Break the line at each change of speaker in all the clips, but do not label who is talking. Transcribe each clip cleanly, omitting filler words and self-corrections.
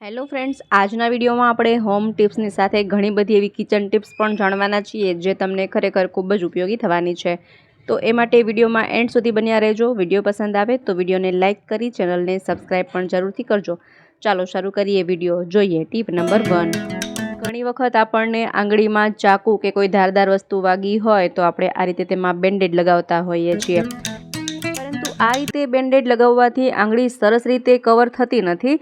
Hello friends, આજના વિડીયોમાં આપણે હોમ ટિપ્સની સાથે ઘણી બધી એવી કિચન ટિપ્સ પણ જાણવાના છીએ જે તમને ખરેખર ખૂબ જ ઉપયોગી થવાની છે। તો એ માટે વિડીયોમાં એન્ડ સુધી બન્યા રહેજો। વિડીયો પસંદ આવે તો વિડીયોને લાઇક કરી ચેનલને સબસ્ક્રાઈબ પણ જરૂરથી કરજો। ચાલો શરૂ કરીએ વિડીયો। જોઈએ ટીપ નંબર 1। ઘણી વખત આપણને આંગળીમાં ચાકુ કે કોઈ ધારદાર વસ્તુ વાગી હોય તો આપણે આ રીતે તેમાં બેન્ડેડ લગાવતા હોઈએ છીએ, પરંતુ આ રીતે બેન્ડેડ લગાવવાથી આંગળી સરસ રીતે કવર થતી નથી,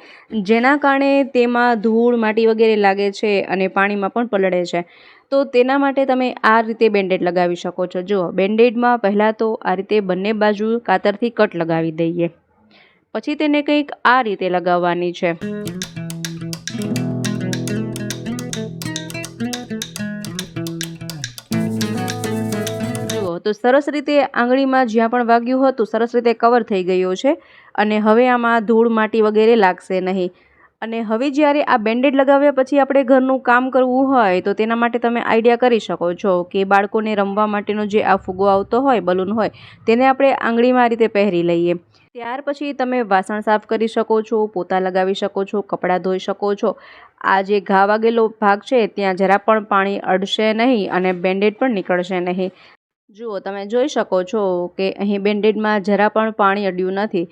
જેના કારણે તેમાં ધૂળ માટી વગેરે લાગે છે અને પાણીમાં પણ પલળે છે। તો તેના માટે તમે આ રીતે બેન્ડેડ લગાવી શકો છો। જુઓ, બેન્ડેડમાં પહેલાં તો આ રીતે બંને બાજુ કાતરથી કટ લગાવી દઈએ, પછી તેને કંઈક આ રીતે લગાવવાની છે। તો સરસ રીતે આંગળીમાં જ્યાં પણ વાગ્યું હતું સરસ રીતે કવર થઈ ગયો છે અને હવે આમાં ધૂળ માટી વગેરે લાગશે નહીં। અને હવે જ્યારે આ બેન્ડેડ લગાવ્યા પછી આપણે ઘરનું કામ કરવું હોય તો તેના માટે તમે આઈડિયા કરી શકો છો કે બાળકોને રમવા માટેનો જે આ ફુગ્ગો આવતો હોય, બલૂન હોય, તેને આપણે આંગળીમાં આ રીતે પહેરી લઈએ। ત્યાર પછી તમે વાસણ સાફ કરી શકો છો, પોતા લગાવી શકો છો, કપડાં ધોઈ શકો છો। આ જે ઘા વાગેલો ભાગ છે ત્યાં જરા પણ પાણી અડશે નહીં અને બેન્ડેડ પણ નીકળશે નહીં। જુઓ, તમે જોઈ શકો છો કે અહીં બેન્ડેડમાં જરા પણ પાણી અડ્યું નથી।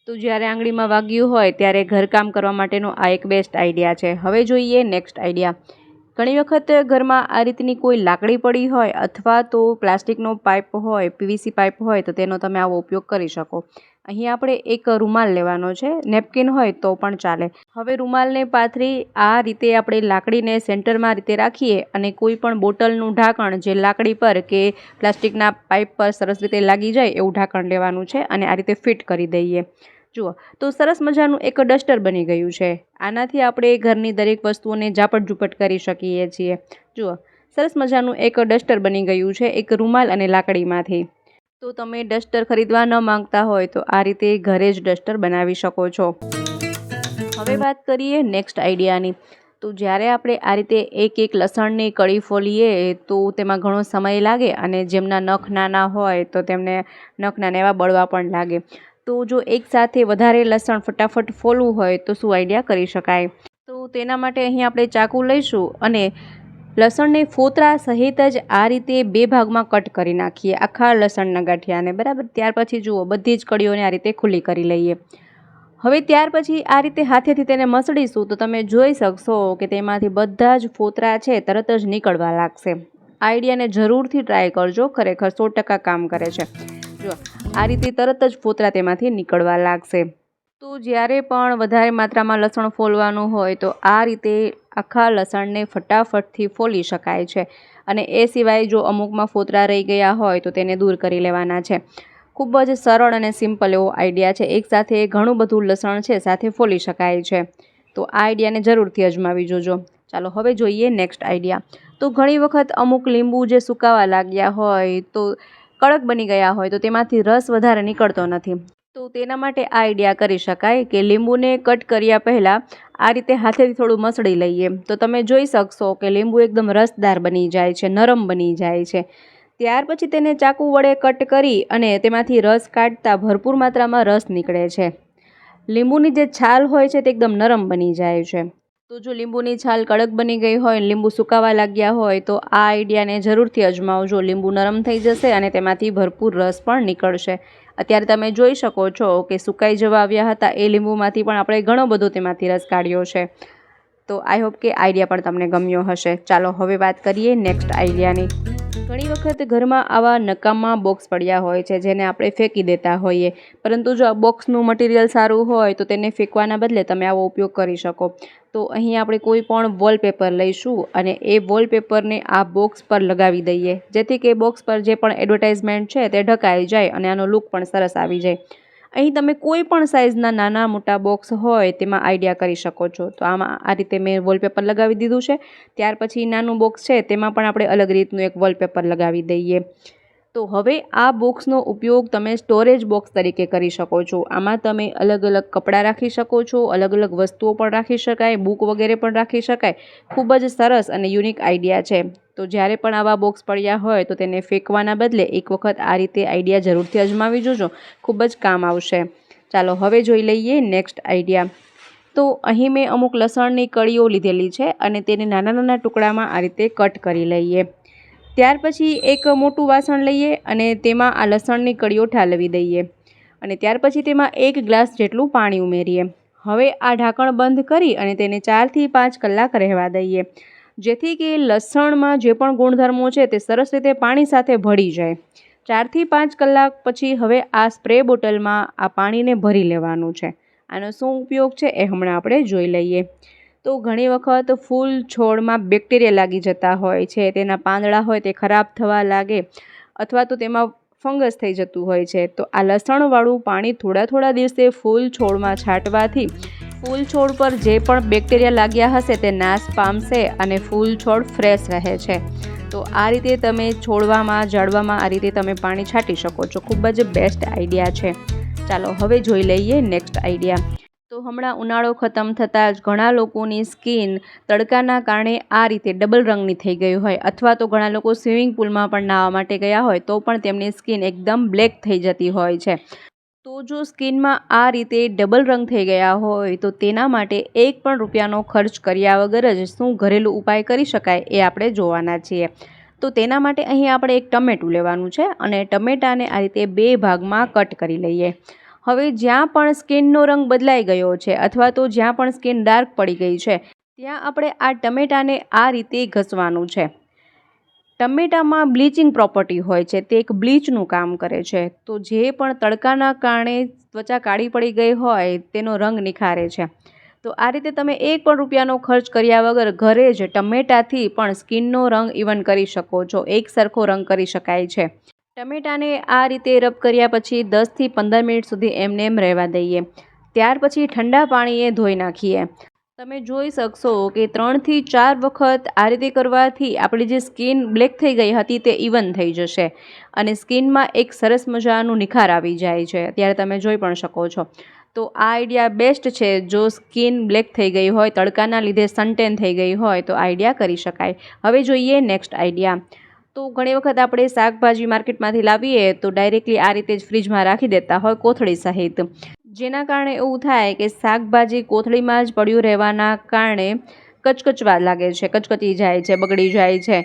તો જ્યારે આંગળીમાં વાગ્યું હોય ત્યારે ઘરકામ કરવા માટેનો આ એક બેસ્ટ આઈડિયા છે। હવે જોઈએ નેક્સ્ટ આઈડિયા। ઘણી વખત ઘરમાં આ રીતની કોઈ લાકડી પડી હોય અથવા તો પ્લાસ્ટિકનો પાઇપ હોય, પીવીસી પાઇપ હોય, તો તેનો તમે આવો ઉપયોગ કરી શકો। અહીં આપણે એક રૂમાલ લેવાનો છે, નેપકિન હોય તો પણ ચાલે। હવે રૂમાલને પાથરી આ રીતે આપણે લાકડીને સેન્ટરમાં રીતે રાખીએ અને કોઈ પણ બોટલનું ઢાંકણ જે લાકડી પર કે પ્લાસ્ટિકના પાઇપ પર સરસ રીતે લાગી જાય એવું ઢાંકણ લેવાનું છે અને આ રીતે ફિટ કરી દઈએ। જુઓ, તો સરસ મજાનું એક ડસ્ટર બની ગયું છે। આનાથી આપણે ઘરની દરેક વસ્તુઓને ઝાપટ ઝૂપટ કરી શકીએ છીએ। જુઓ, સરસ મજાનું એક ડસ્ટર બની ગયું છે એક રૂમાલ અને લાકડીમાંથી। તો તમે ડસ્ટર ખરીદવા ન માંગતા હોય તો આ રીતે ઘરે જ ડસ્ટર બનાવી શકો છો। હવે વાત કરીએ નેક્સ્ટ આઈડિયાની। તો જ્યારે આપણે આ રીતે એક લસણની કળી ફોલીએ તો તેમાં ઘણો સમય લાગે અને જેમના નખ નાના હોય તો તેમને નખના એવા બળવા પણ લાગે। તો જો એકસાથે વધારે લસણ ફટાફટ ફોલવું હોય તો શું આઈડિયા કરી શકાય? તો તેના માટે અહીં આપણે ચાકુ લઈશું અને લસણને ફોતરા સહિત જ આ રીતે બે ભાગમાં કટ કરી નાખીએ, આખા લસણના ગાંઠિયાને, બરાબર। ત્યાર પછી જુઓ, બધી જ કળીઓને આ રીતે ખુલ્લી કરી લઈએ। હવે ત્યાર પછી આ રીતે હાથેથી તેને મસળીશું તો તમે જોઈ શકશો કે તેમાંથી બધા જ ફોતરા છે તરત જ નીકળવા લાગશે। આ આઈડિયાને જરૂરથી ટ્રાય કરજો, ખરેખર 100% કામ કરે છે। જો આ રીતે તરત જ ફોતરા તેમાંથી નીકળવા લાગશે। તો જ્યારે પણ વધારે માત્રામાં લસણ ફોલવાનું હોય તો આ રીતે આખા લસણને ફટાફટથી ફોલી શકાય છે અને એ સિવાય જો અમુકમાં ફોતરા રહી ગયા હોય તો તેને દૂર કરી લેવાના છે। ખૂબ જ સરળ અને સિમ્પલ એવો આઈડિયા છે। એકસાથે ઘણું બધું લસણ છે સાથે ફોલી શકાય છે। તો આ આઈડિયાને જરૂરથી અજમાવી જોજો। ચાલો હવે જોઈએ નેક્સ્ટ આઈડિયા। તો ઘણી વખત અમુક લીંબુ જે સુકાવા લાગ્યા હોય તો કડક બની ગયા હોય તો તેમાંથી રસ વધારે નીકળતો નથી। તો તેના માટે આ આઈડિયા કરી શકાય કે લીંબુને કટ કર્યા પહેલાં આ રીતે હાથેથી થોડું મસળી લઈએ તો તમે જોઈ શકશો કે લીંબુ એકદમ રસદાર બની જાય છે, નરમ બની જાય છે। ત્યાર પછી તેને ચાકુ વડે કટ કરી અને તેમાંથી રસ કાઢતા ભરપૂર માત્રામાં રસ નીકળે છે। લીંબુની જે છાલ હોય છે તે એકદમ નરમ બની જાય છે। તો જો લીંબુની છાલ કડક બની ગઈ હોય, લીંબુ સુકાવા લાગ્યા હોય તો આ આઈડિયાને જરૂરથી અજમાવજો। લીંબુ નરમ થઈ જશે અને તેમાંથી ભરપૂર રસ પણ નીકળશે। અત્યારે તમે જોઈ શકો છો કે સુકાઈ જવા આવ્યા હતા એ લીંબુમાંથી પણ આપણે ઘણો બધો તેમાંથી રસ કાઢ્યો છે। તો આઈ હોપ કે આઈડિયા પણ તમને ગમ્યો હશે। ચાલો હવે વાત કરીએ નેક્સ્ટ આઈડિયાની। ઘણી વખત ઘરમાં આવા નકામા બોક્સ પડ્યા હોય છે જેને આપણે ફેંકી દેતા હોઈએ, પરંતુ જો આ બોક્સનું મટીરિયલ સારું હોય તો તેને ફેંકવાના બદલે તમે આવો ઉપયોગ કરી શકો। તો અહીં આપણે કોઈ પણ વોલપેપર લઈશું અને એ વોલપેપરને આ બોક્સ પર લગાવી દઈએ, જેથી કે બોક્સ પર જે પણ એડવર્ટાઇઝમેન્ટ છે તે ઢંકાઈ જાય અને આનો લુક પણ સરસ આવી જાય। અહીં તમે કોઈ પણ સાઇઝના નાના મોટા બોક્સ હોય તેમાં આઈડિયા કરી શકો છો। તો આમાં આ રીતે મેં વોલપેપર લગાવી દીધું છે। ત્યાર પછી નાનું બોક્સ છે તેમાં પણ આપણે અલગ રીતનું એક વોલપેપર લગાવી દઈએ। તો હવે આ બોક્સનો ઉપયોગ તમે સ્ટોરેજ બોક્સ તરીકે કરી શકો છો। આમાં તમે અલગ અલગ કપડાં રાખી શકો છો, અલગ અલગ વસ્તુઓ પણ રાખી શકાય, બુક વગેરે પણ રાખી શકાય। ખૂબ જ સરસ અને યુનિક આઈડિયા છે। તો જ્યારે પણ આવા બોક્સ પડ્યા હોય તો તેને ફેંકવાના બદલે એક વખત આ રીતે આઈડિયા જરૂરથી અજમાવી જોજો, ખૂબ જ કામ આવશે। ચાલો હવે જોઈ લઈએ નેક્સ્ટ આઈડિયા। તો અહીં મેં અમુક લસણની કળીઓ લીધેલી છે અને તેને નાના નાના ટુકડામાં આ રીતે કટ કરી લઈએ. ત્યાર પછી એક મોટું વાસણ લઈએ અને તેમાં આ લસણની કળીઓ ઠાલવી દઈએ અને ત્યાર પછી તેમાં 1 ગ્લાસ જેટલું પાણી ઉમેરીએ. હવે આ ઢાંકણ બંધ કરી અને તેને 4 થી 5 કલાક રહેવા દઈએ, જેથી કે લસણમાં જે પણ ગુણધર્મો છે તે સરસ રીતે પાણી સાથે ભળી જાય. 4 થી 5 કલાક પછી હવે આ સ્પ્રે બોટલમાં આ પાણીને ભરી લેવાનું છે. આનો શું ઉપયોગ છે એ હમણાં આપણે જોઈ લઈએ. તો ઘણી વખત ફૂલ છોડમાં બેક્ટેરિયા લાગી જતા હોય છે, તેના પાંદડા હોય તે ખરાબ થવા લાગે અથવા તો તેમાં ફંગસ થઈ જતું હોય છે. તો આ લસણવાળું પાણી થોડા દિવસે ફૂલ છોડમાં છાંટવાથી ફૂલ છોડ પર જે પણ બેક્ટેરિયા લાગ્યા હશે તે નાશ પામશે અને ફૂલ છોડ ફ્રેશ રહે છે. તો આ રીતે તમે છોડવામાં ઝાડવામાં આ રીતે તમે પાણી છાંટી શકો છો. ખૂબ જ બેસ્ટ આઈડિયા છે. ચાલો હવે જોઈ લઈએ નેક્સ્ટ આઈડિયા. તો હમણાં ઉનાળો ખતમ થતાં જ ઘણા લોકોની સ્કિન તડકાના કારણે આ રીતે ડબલ રંગની થઈ ગઈ હોય અથવા તો ઘણા લોકો સ્વિમિંગ પુલમાં પણ નાહવા માટે ગયા હોય તો પણ તેમની સ્કિન એકદમ બ્લેક થઈ જતી હોય છે. તો જો સ્કિનમાં આ રીતે ડબલ રંગ થઈ ગયા હોય તો તેના માટે 1 પણ રૂપિયાનો ખર્ચ કર્યા વગર જ શું ઘરેલું ઉપાય કરી શકાય એ આપણે જોવાના છીએ. તો તેના માટે અહીં આપણે એક ટમેટું લેવાનું છે અને ટમેટાને આ રીતે 2 ભાગમાં કટ કરી લઈએ. હવે જ્યાં પણ સ્કિનનો રંગ બદલાઈ ગયો છે અથવા તો જ્યાં પણ સ્કિન ડાર્ક પડી ગઈ છે ત્યાં આપણે આ ટમેટાને આ રીતે ઘસવાનું છે. ટમેટામાં બ્લીચિંગ પ્રોપર્ટી હોય છે, તે એક બ્લીચનું કામ કરે છે. તો જે પણ તડકાના કારણે ત્વચા કાળી પડી ગઈ હોય તેનો રંગ નિખારે છે. તો આ રીતે તમે 1 પણ રૂપિયાનો ખર્ચ કર્યા વગર ઘરે જ ટમેટાથી પણ સ્કિનનો રંગ ઇવન કરી શકો છો, એક સરખો રંગ કરી શકાય છે. ટમેટાને આ રીતે રબ કર્યા પછી 10 થી 15 મિનિટ સુધી એમ રહેવા દઈએ. ત્યાર પછી ઠંડા પાણીએ ધોઈ નાખીએ. તમે જોઈ શકશો કે 3 થી 4 વખત આ રીતે કરવાથી આપણી જે સ્કિન બ્લેક થઈ ગઈ હતી તે ઇવન થઈ જશે અને સ્કિનમાં એક સરસ મજાનું નિખાર આવી જાય છે. ત્યારે તમે જોઈ પણ શકો છો. તો આ આઈડિયા બેસ્ટ છે. જો સ્કિન બ્લેક થઈ ગઈ હોય, તડકાના લીધે સનટેન થઈ ગઈ હોય તો આઈડિયા કરી શકાય. હવે જોઈએ નેક્સ્ટ આઈડિયા. તો ઘણી વખત આપણે શાકભાજી માર્કેટમાંથી લાવીએ તો ડાયરેક્ટલી આ રીતે જ ફ્રીજમાં રાખી દેતા હોય કોથળી સહિત, જેના કારણે એવું થાય કે શાકભાજી કોથળીમાં જ પડ્યું રહેવાના કારણે કચકચવા લાગે છે, કચકચી જાય છે, બગડી જાય છે.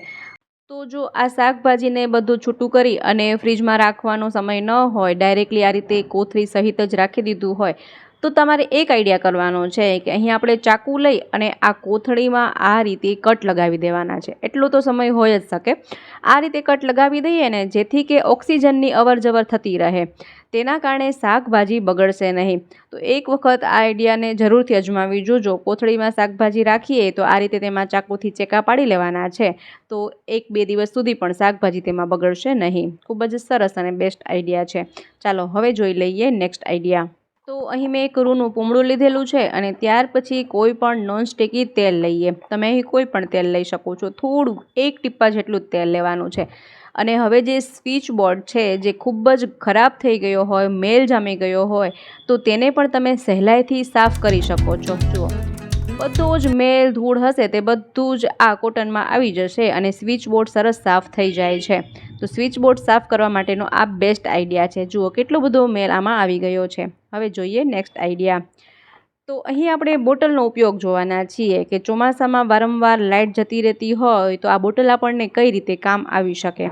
તો જો આ શાકભાજીને બધું છૂટું કરી અને ફ્રીજમાં રાખવાનો સમય ન હોય, ડાયરેક્ટલી આ રીતે કોથળી સહિત જ રાખી દીધું હોય તો તમારે એક આઈડિયા કરવાનો છે કે અહીં આપણે ચાકુ લઈ અને આ કોથળીમાં આ રીતે કટ લગાવી દેવાના છે. એટલો તો સમય હોય જ શકે. આ રીતે કટ લગાવી દઈએ ને જેથી કે ઓક્સિજનની અવરજવર થતી રહે, તેના કારણે શાકભાજી બગડશે નહીં. તો એક વખત આ આઈડિયાને જરૂરથી અજમાવી જોજો. કોથળીમાં શાકભાજી રાખીએ તો આ રીતે તેમાં ચાકુથી ચેકા પાડી લેવાના છે તો 1-2 દિવસ સુધી પણ શાકભાજી તેમાં બગડશે નહીં. ખૂબ જ સરસ અને બેસ્ટ આઈડિયા છે. ચાલો હવે જોઈ લઈએ નેક્સ્ટ આઈડિયા. તો અહીં મેં એક રૂનું પૂમડું લીધેલું છે અને ત્યાર પછી કોઈ પણ નોનસ્ટિકી તેલ લઈએ. તમે અહીં કોઈ પણ તેલ લઈ શકો છો. થોડું 1 ટીપા જેટલું જ તેલ લેવાનું છે અને હવે જે સ્વિચ બોર્ડ છે જે ખૂબ જ ખરાબ થઈ ગયો હોય, મેલ જામી ગયો હોય તો તેને પણ તમે સહેલાઈથી સાફ કરી શકો છો. જુઓ, બધો જ મેલ ધૂળ હશે તે બધું જ આ કોટનમાં આવી જશે અને સ્વિચ બોર્ડ સરસ સાફ થઈ જાય છે. તો સ્વિચ બોર્ડ સાફ કરવા માટેનો આ બેસ્ટ આઈડિયા છે. જુઓ કેટલો બધો મેલ આમાં આવી ગયો છે. હવે જોઈએ નેક્સ્ટ આઈડિયા. તો અહીં આપણે બોટલનો ઉપયોગ જોવાના છીએ કે ચોમાસામાં વારંવાર લાઇટ જતી રહેતી હોય તો આ બોટલ આપણને કઈ રીતે કામ આવી શકે.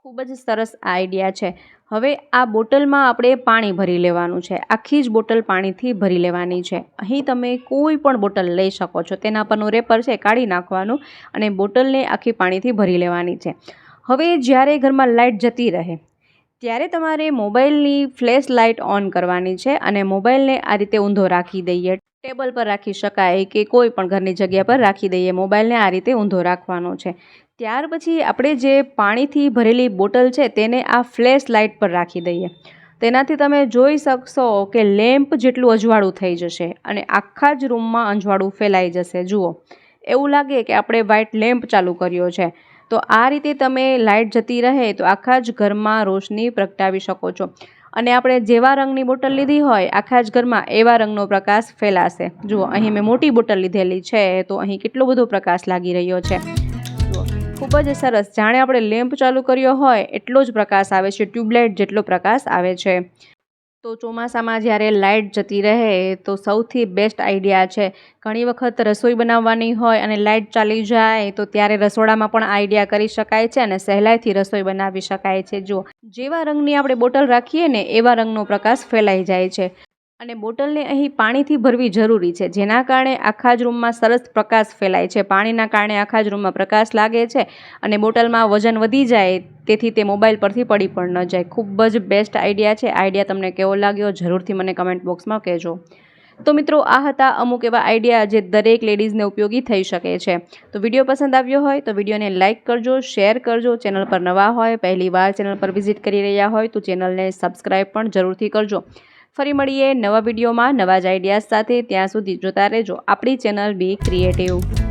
ખૂબ જ સરસ આઈડિયા છે. હવે આ બોટલમાં આપણે પાણી ભરી લેવાનું છે. આખી જ બોટલ પાણીથી ભરી લેવાની છે. અહીં તમે કોઈ પણ બોટલ લઈ શકો છો, તેના પરનું રેપર છે કાઢી નાખવાનું અને બોટલને આખી પાણીથી ભરી લેવાની છે. હવે જ્યારે ઘરમાં લાઇટ જતી રહે ત્યારે તમારે મોબાઈલની ફ્લેશ લાઇટ ઓન કરવાની છે અને મોબાઈલને આ રીતે ઊંધો રાખી દઈએ. ટેબલ પર રાખી શકાય કે કોઈ પણ ઘરની જગ્યા પર રાખી દઈએ. મોબાઈલને આ રીતે ઊંધો રાખવાનો છે. ત્યાર પછી આપણે જે પાણીથી ભરેલી બોટલ છે તેને આ ફ્લેશ લાઇટ પર રાખી દઈએ. તેનાથી તમે જોઈ શકશો કે લેમ્પ જેટલું અજવાળું થઈ જશે અને આખા જ રૂમમાં અજવાળું ફેલાઈ જશે. જુઓ, એવું લાગે કે આપણે વ્હાઇટ લેમ્પ ચાલુ કર્યો છે. તો આ રીતે તમે લાઇટ જતી રહે તો આખા જ ઘરમાં રોશની પ્રગટાવી શકો છો અને આપણે જેવા રંગની બોટલ લીધી હોય આખા જ ઘરમાં એવા રંગનો પ્રકાશ ફેલાશે. જુઓ, અહીં મેં મોટી બોટલ લીધેલી છે તો અહીં કેટલો બધો પ્રકાશ લાગી રહ્યો છે. જુઓ, ખૂબ જ સરસ, જાણે આપણે લેમ્પ ચાલુ કર્યો હોય એટલો જ પ્રકાશ આવે છે, ટ્યુબલાઇટ જેટલો પ્રકાશ આવે છે. તો ચોમાસામાં જ્યારે લાઇટ જતી રહે તો સૌથી બેસ્ટ આઈડિયા છે. ઘણી વખત રસોઈ બનાવવાની હોય અને લાઇટ ચાલી જાય તો ત્યારે રસોડામાં પણ આઈડિયા કરી શકાય છે અને સહેલાઈથી રસોઈ બનાવી શકાય છે. જો જેવા રંગની આપણે બોટલ રાખીએ ને એવા રંગનો પ્રકાશ ફેલાઈ જાય છે. અને બોટલને અહીં પાણીથી ભરવી જરૂરી છે, જેના કારણે આખા જ રૂમમાં સરસ પ્રકાશ ફેલાય છે. પાણીના કારણે આખા જ રૂમમાં પ્રકાશ લાગે છે અને બોટલમાં વજન વધી જાય તેથી તે મોબાઈલ પરથી પડી પણ ન જાય. ખૂબ જ બેસ્ટ આઈડિયા છે. આઈડિયા તમને કેવો લાગ્યો જરૂરથી મને કમેન્ટ બોક્સમાં કહેજો. તો મિત્રો, આ હતા અમુક એવા આઈડિયા જે દરેક લેડીઝને ઉપયોગી થઈ શકે છે. તો વિડીયો પસંદ આવ્યો હોય તો વિડીયોને લાઇક કરજો, શેર કરજો. ચેનલ પર નવા હોય, પહેલીવાર ચેનલ પર વિઝિટ કરી રહ્યા હોય તો ચેનલને સબસ્ક્રાઈબ પણ જરૂરથી કરજો. ફરી મળીએ નવા વિડીયોમાં નવા જ આઈડિયાઝ સાથે. ત્યાં સુધી જોતા રહેજો આપણી ચેનલ બી ક્રિએટિવ.